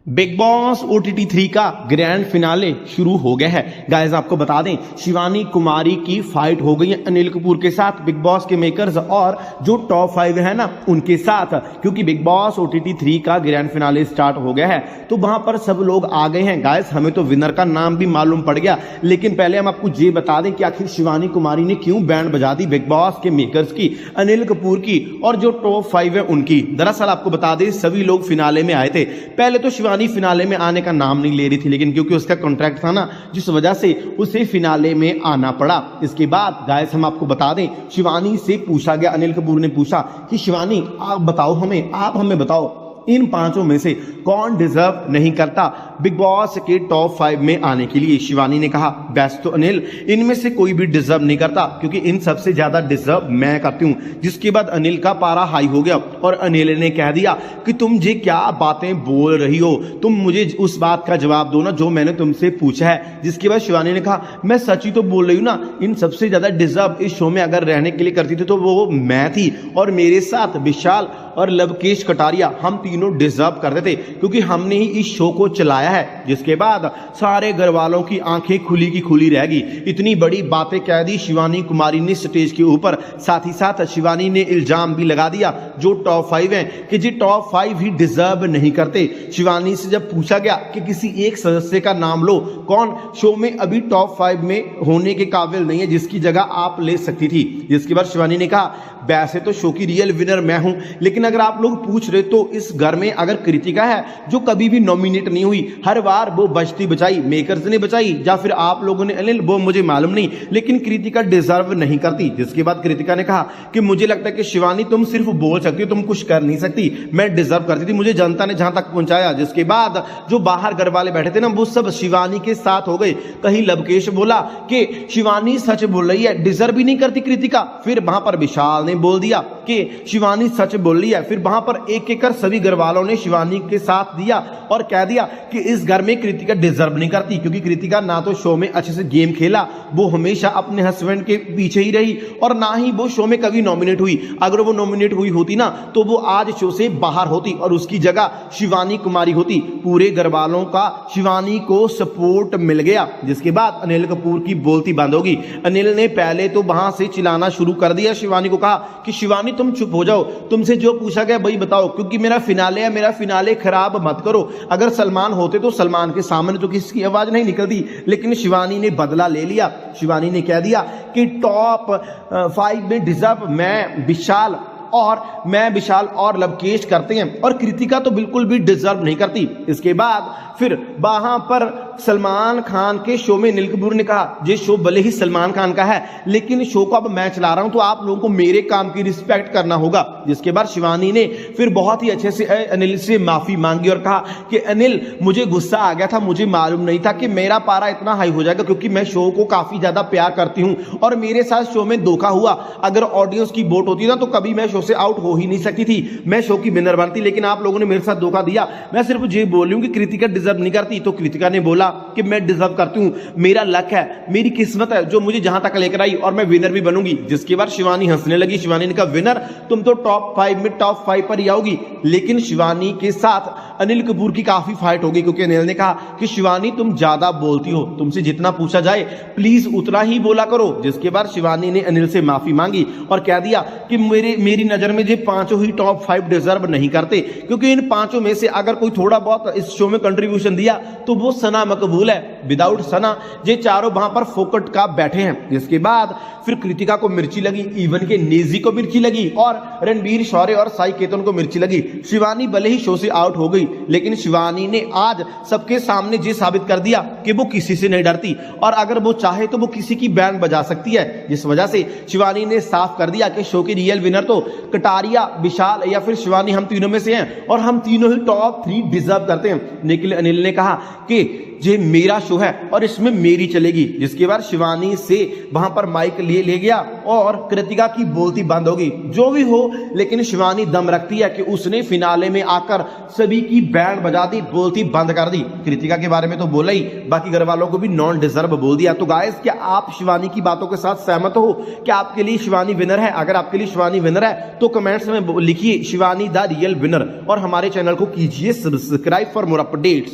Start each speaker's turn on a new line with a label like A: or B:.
A: Big boss OTT 3 का grand finale शुरू हो गया है। गाइस आपको बता दें, शिवानी कुमारी की फाइट हो गई है अनिल कपूर के साथ, बिग बॉस के मेकर्स और जो टॉप 5 है ना उनके साथ, क्योंकि बिग बॉस OTT 3 का ग्रैंड फिनाले स्टार्ट हो गया है। तो वहां पर सब लोग आ गए हैं। गाइस हमें तो विनर का नाम भी मालूम पड़ गया, लेकिन पहले हम आपको ये बता दें कि आखिर शिवानी कुमारी ने क्यों बैंड बजा दी बिग बॉस के मेकर्स की, अनिल कपूर की और जो टॉप 5 है उनकी। दरअसल आपको बता दें, सभी लोग फिनाले में आए थे। पहले तो शिवानी फिनाले में आने का नाम नहीं ले रही थी, लेकिन क्योंकि उसका कॉन्ट्रैक्ट था ना, जिस वजह से उसे फिनाले में आना पड़ा। इसके बाद गाइस हम आपको बता दें, शिवानी से पूछा गया, अनिल कपूर ने पूछा कि शिवानी आप बताओ हमें, आप हमें बताओ इन पांचों में से कौन डिजर्व नहीं करता बिग बॉस के टॉप 5 में आने के लिए। शिवानी ने कहा बेस्ट तो अनिल, इनमें से कोई भी डिजर्व नहीं करता, क्योंकि इन सबसे ज्यादा डिजर्व मैं करती हूं। जिसके बाद अनिल का पारा हाई हो गया और अनिल ने कह दिया कि तुम ये क्या बातें बोल रही हो, तुम मुझे उस बात का जवाब दो ना जो मैंने तुमसे पूछा है। जिसके बाद शिवानी ने कहा मैं सच ही तो बोल रही हूं ना, इन सबसे ज्यादा डिजर्व इस शो में अगर रहने के लिए करती थी तो वो मैं थी, और मेरे साथ विशाल और लवकेश कटारिया, हम तीनों डिजर्व करते थे, क्योंकि हमने ही इस शो को चलाया है। जिसके बाद सारे घर वालों की आंखें खुली की खुली रह गई। इतनी बड़ी बातें कह दी शिवानी कुमारी ने स्टेज के ऊपर। साथ ही साथ शिवानी ने इल्जाम भी लगा दिया जो टॉप 5 हैं कि जी टॉप 5 ही डिजर्व नहीं करते। शिवानी से जब पूछा गया कि किसी एक सदस्य का नाम लो, कौन शो में अभी टॉप 5 में होने के काबिल नहीं है जिसकी जगह आप ले सकती थी। जिसके बाद शिवानी ने कहा वैसे तो शो की रियल विनर मैं हूं, लेकिन अगर आप लोग पूछ रहे तो इस घर में अगर कृतिका है जो कभी भी नॉमिनेट नहीं हुई, हर बार वो बचती बचाई, मेकर्स ने बचाई या फिर आप लोगों ने अनिल, वो मुझे मालूम नहीं, लेकिन कृतिका डिजर्व नहीं करती। जिसके बाद कृतिका ने कहा कि मुझे लगता है कि शिवानी तुम सिर्फ बोल सकती हो, तुम कुछ कर नहीं सकती, मैं डिजर्व करती थी, मुझे जनता ने जहां तक पहुंचाया। जिसके बाद जो बाहर घर वाले बैठे थे ना, वो सब शिवानी के साथ हो गए। कहीं लवकेश बोला कि शिवानी सच बोल रही है, डिजर्व भी नहीं करती कृतिका। फिर वहां पर विशाल ने बोल दिया कि शिवानी सच बोल रही है। फिर वहां पर एक एक कर सभी घर वालों ने शिवानी के साथ दिया और कह दिया कि इस घर में कृतिका डिजर्व नहीं करती, क्योंकि कृतिका ना तो शो में अच्छे से गेम खेला, वो हमेशा अपने हस्बैंड के पीछे ही रही, और ना ही वो शो में कभी नॉमिनेट हुई। अगर वो नॉमिनेट हुई होती ना तो वो आज शो से बाहर होती और उसकी जगह शिवानी कुमारी होती। पूरे घर वालों का शिवानी को सपोर्ट मिल गया। जिसके बाद अनिल कपूर की बोलती बंद होगी। अनिल ने पहले तो वहां से चिल्लाना शुरू कर दिया। शिवानी को कहा कि शिवानी तुम चुप हो जाओ, तुमसे जो पूछा गया वही बताओ, क्योंकि मेरा फिनाले है, मेरा फिनाले खराब मत करो। अगर सलमान होते तो सलमान के सामने तो किसी की आवाज नहीं निकलती, लेकिन शिवानी ने बदला ले लिया। शिवानी ने कह दिया कि टॉप 5 में डिजर्व मैं, विशाल और लवकेश करते हैं, और कृतिका तो बिल्कुल भी डिजर्व नहीं करती। इसके बाद फिर वहां पर सलमान खान के शो में अनिल कपूर ने कहा ये शो भले ही सलमान खान का है, लेकिन शो को अब मैं चला रहा हूं, तो आप लोगों को मेरे काम की रिस्पेक्ट करना होगा। जिसके बाद शिवानी ने फिर बहुत ही अच्छे से अनिल से माफी मांगी और कहा कि अनिल मुझे गुस्सा आ गया था, मुझे मालूम नहीं था कि मेरा पारा इतना हाई हो जाएगा, क्योंकि मैं शो को काफी ज्यादा प्यार करती हूं और मेरे साथ शो में धोखा हुआ। अगर ऑडियंस की वोट होती ना तो कभी मैं शो से आउट हो ही नहीं सकती थी, मैं शो की विनर बनती, लेकिन आप लोगों ने मेरे साथ धोखा दिया। मैं सिर्फ ये बोल रही हूं कि कृतिका डिजर्व नहीं करती। तो कृतिका ने बोला कि मैं डिजर्व करती हूं, मेरा लक है, मेरी किस्मत है जो मुझे जहां तक लेकर आई, और मैं विनर भी बनूंगी। जिसके बाद शिवानी हंसने लगी। शिवानी ने कहा विनर तुम तो टॉप 5 में टॉप 5 पर ही आओगी। लेकिन शिवानी के साथ अनिल कपूर की काफी फाइट होगी, क्योंकि अनिल ने कहा कि शिवानी तुम ज्यादा बोलती हो, तुमसे जितना पूछा जाए प्लीज उतना ही बोला करो। जिसके बाद शिवानी ने अनिल से माफी मांगी और कह दिया कि मेरी नजर में ये पांचों ही टॉप 5 डिजर्व नहीं करते, क्योंकि इन पांचों में से अगर कोई थोड़ा बहुत इस शो में कंट्रीब्यूशन दिया तो वो सना मकबूल है। विदाउट सना ये चारों वहां पर फोकट का बैठे हैं। जिसके बाद फिर कृतिका को मिर्ची लगी, इवन के नेजी को मिर्ची लगी, और रणबीर शौर्य और साई केतन को मिर्ची लगी। शिवानी भले ही शो से आउट हो गई, लेकिन शिवानी ने आज सबके सामने ये साबित कर दिया कि वो किसी से नहीं डरती, और अगर वो चाहे तो वो किसी की बैंड बजा सकती है। जिस वजह से शिवानी ने साफ कर दिया कि शो की रियल विनर तो कटारिया, विशाल या फिर शिवानी, हम तीनों में से हैं, और हम तीनों ही टॉप 3 डिजर्व करते हैं। लेकिन अनिल ने कहा कि ये मेरा शो है और इसमें मेरी चलेगी, जिसके बाद शिवानी से वहां पर माइक ले गया और कृतिका की बोलती बंद होगी। जो भी हो, लेकिन शिवानी दम रखती है कि उसने फिनाले में आकर सभी की बैंड बजा दी, बोलती बंद कर दी। कृतिका के बारे में तो बोला ही, बाकी घर वालों को भी नॉन डिजर्व बोल दिया। तो गाइस, क्या आप शिवानी की बातों के साथ सहमत हो? क्या आपके लिए शिवानी विनर है? अगर आपके लिए शिवानी विनर है तो कमेंट्स में लिखिए शिवानी द रियल विनर और हमारे चैनल को कीजिए सब्सक्राइब फॉर मोर अपडेट्स।